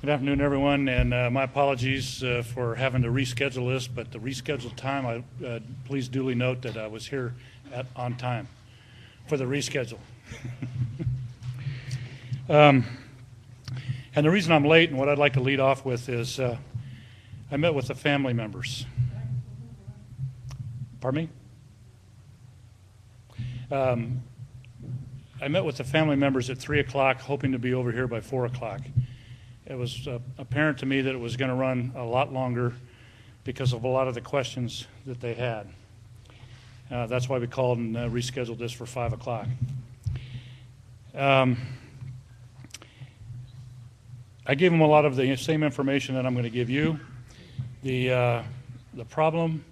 Good afternoon, everyone, and my apologies for having to reschedule this, but the rescheduled time, please duly note that I was here on time for the reschedule. And the reason I'm late and what I'd like to lead off with is I met with the family members. Pardon me? I met with the family members at 3 o'clock, hoping to be over here by 4 o'clock. It was apparent to me that it was going to run a lot longer because of a lot of the questions that they had. That's why we called and rescheduled this for 5 o'clock. I gave them a lot of the same information that I'm going to give you. The problem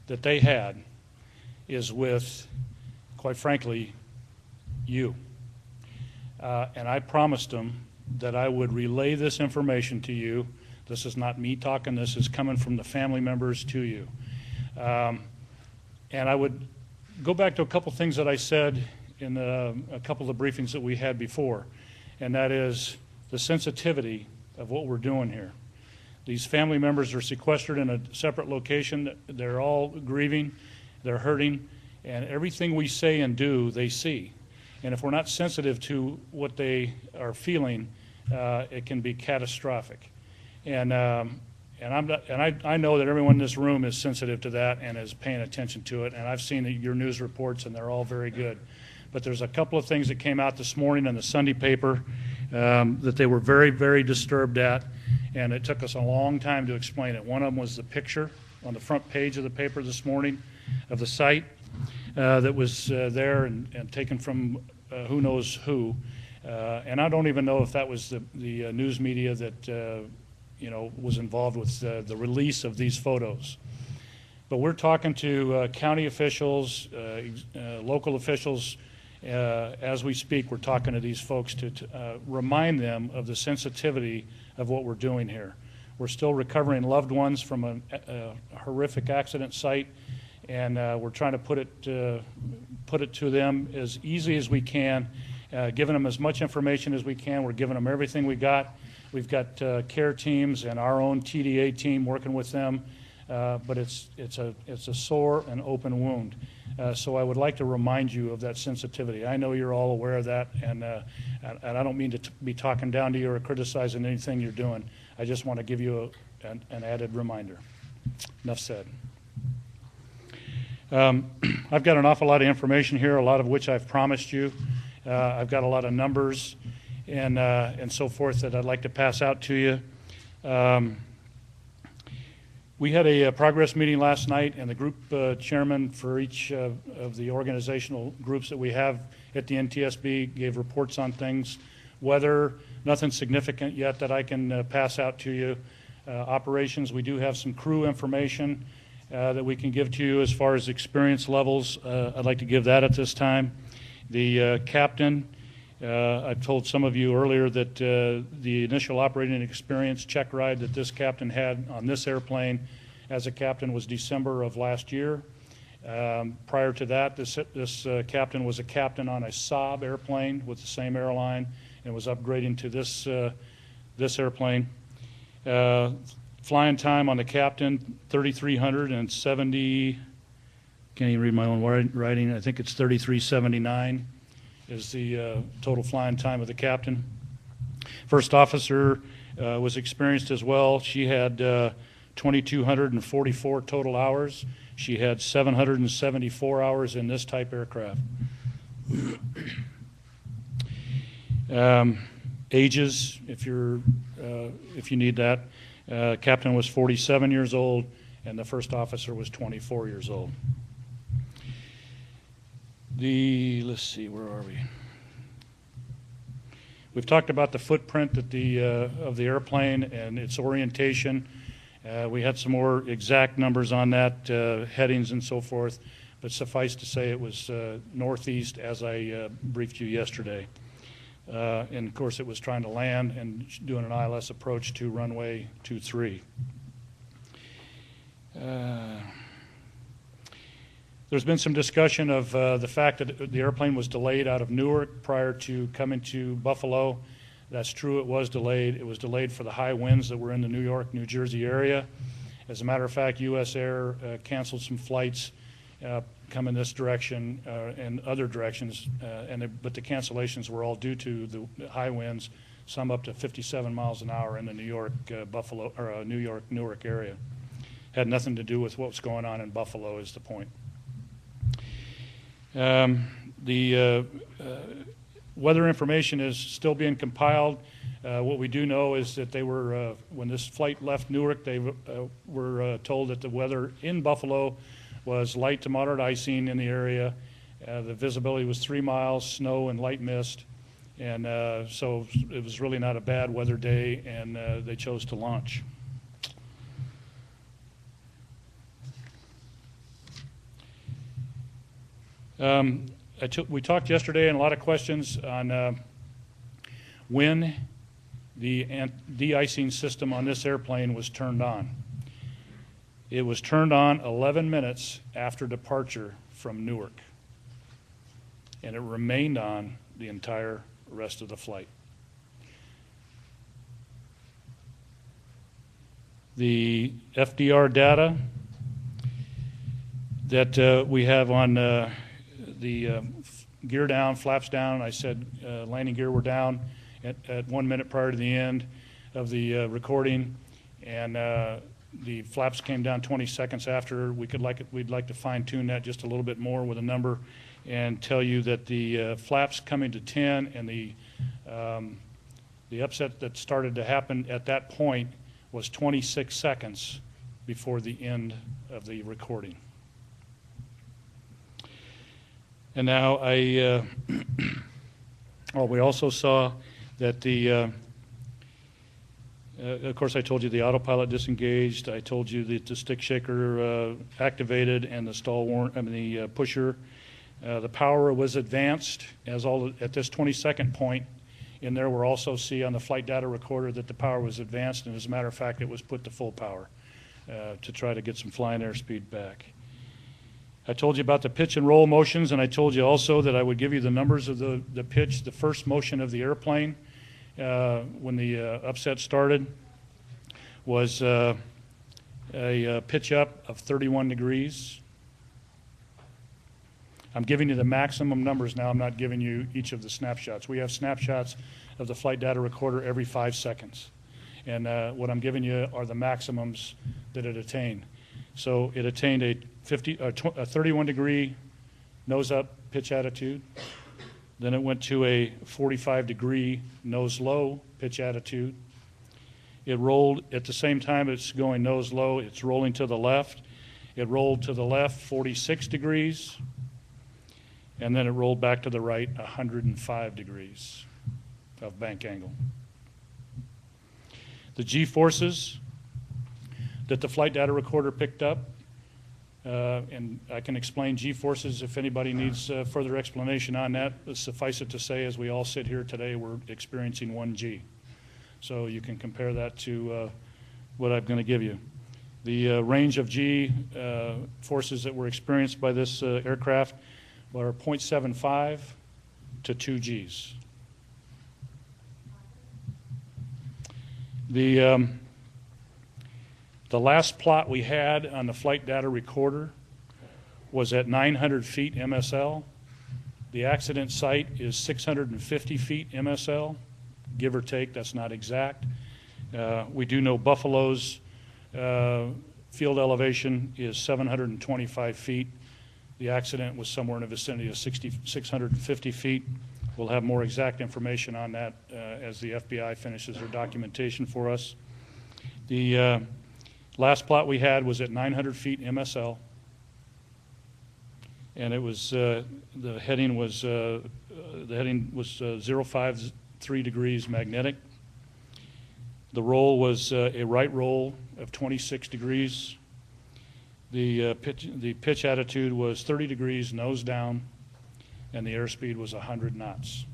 that they had is with, quite frankly, you. And I promised them that I would relay this information to you. This is not me talking, this is coming from the family members to you. And I would go back to a couple things that I said in a couple of briefings that we had before, and that is the sensitivity of what we're doing here. These family members are sequestered in a separate location. They're all grieving, they're hurting, and everything we say and do, they see. And if we're not sensitive to what they are feeling, it can be catastrophic. And I know that everyone in this room is sensitive to that and is paying attention to it. And I've seen your news reports, and they're all very good. But there's a couple of things that came out this morning in the Sunday paper that they were very, very disturbed at, and it took us a long time to explain it. One of them was the picture on the front page of the paper this morning of the site that was there and taken from who knows who. And I don't even know if that was the news media that was involved with the release of these photos. But we're talking to county officials, local officials. As we speak, we're talking to these folks to remind them of the sensitivity of what we're doing here. We're still recovering loved ones from a horrific accident site, and we're trying to put it to them as easy as we can, giving them as much information as we can. We're giving them everything we got. We've got care teams and our own TDA team working with them, but it's a sore and open wound. So I would like to remind you of that sensitivity. I know you're all aware of that, and I don't mean to be talking down to you or criticizing anything you're doing. I just want to give you an added reminder. Enough said. I've got an awful lot of information here, a lot of which I've promised you. I've got a lot of numbers and so forth that I'd like to pass out to you. We had a progress meeting last night, and the group chairman for each of the organizational groups that we have at the NTSB gave reports on things. Weather, nothing significant yet that I can pass out to you. Operations, we do have some crew information that we can give to you as far as experience levels. I'd like to give that at this time. The captain, I've told some of you earlier that the initial operating experience check ride that this captain had on this airplane as a captain was December of last year. Prior to that, this captain was a captain on a Saab airplane with the same airline and was upgrading to this airplane. Flying time on the captain, 3,370, can't even read my own writing, I think it's 3,379 is the total flying time of the captain. First officer was experienced as well. She had 2,244 total hours. She had 774 hours in this type aircraft. Ages, if you need that. Captain was 47 years old, and the first officer was 24 years old. Let's see, where are we? We've talked about the footprint of the airplane and its orientation. We had some more exact numbers on that, headings and so forth, but suffice to say it was northeast as I briefed you yesterday. And of course it was trying to land and doing an ILS approach to runway 23. There's been some discussion of the fact that the airplane was delayed out of Newark prior to coming to Buffalo. That's true, it was delayed. It was delayed for the high winds that were in the New York, New Jersey area. As a matter of fact, U.S. Air canceled some flights coming this direction and other directions, but the cancellations were all due to the high winds, some up to 57 miles an hour in the New York, Buffalo, or New York, Newark area. Had nothing to do with what was going on in Buffalo is the point. The weather information is still being compiled. What we do know is that they were, when this flight left Newark, they were told that the weather in Buffalo was light to moderate icing in the area. The visibility was 3 miles, snow and light mist. And so it was really not a bad weather day, and they chose to launch. We talked yesterday and a lot of questions on when the de-icing system on this airplane was turned on. It was turned on 11 minutes after departure from Newark, and it remained on the entire rest of the flight. The FDR data that we have on the gear down, flaps down. I said landing gear were down at 1 minute prior to the end of the recording, and the flaps came down 20 seconds after. We'd like to fine-tune that just a little bit more with a number and tell you that the flaps coming to 10 and the upset that started to happen at that point was 26 seconds before the end of the recording. And now we also saw that of course I told you the autopilot disengaged. I told you that the stick shaker activated and the the pusher. The power was advanced at this 22nd point. In there we'll also see on the flight data recorder that the power was advanced, and as a matter of fact it was put to full power to try to get some flying airspeed back. I told you about the pitch and roll motions, and I told you also that I would give you the numbers of the pitch, the first motion of the airplane when the upset started was a pitch up of 31 degrees. I'm giving you the maximum numbers now. I'm not giving you each of the snapshots. We have snapshots of the flight data recorder every 5 seconds. And what I'm giving you are the maximums that it attained. So it attained a 31 degree nose up pitch attitude. Then it went to a 45 degree nose low pitch attitude. It rolled at the same time it's going nose low, it's rolling to the left. It rolled to the left 46 degrees, and then it rolled back to the right 105 degrees of bank angle. The G-forces that the flight data recorder picked up, and I can explain G-forces if anybody needs further explanation on that. Suffice it to say, as we all sit here today, we're experiencing 1 G. So you can compare that to what I'm going to give you. The range of G forces that were experienced by this aircraft were 0.75 to 2 Gs. The last plot we had on the flight data recorder was at 900 feet MSL. The accident site is 650 feet MSL, give or take. That's not exact. We do know Buffalo's field elevation is 725 feet. The accident was somewhere in the vicinity of 650 feet. We'll have more exact information on that as the FBI finishes their documentation for us. The last plot we had was at 900 feet MSL, and it was the heading was 053 degrees magnetic. The roll was a right roll of 26 degrees. The pitch attitude was 30 degrees nose down, and the airspeed was 100 knots.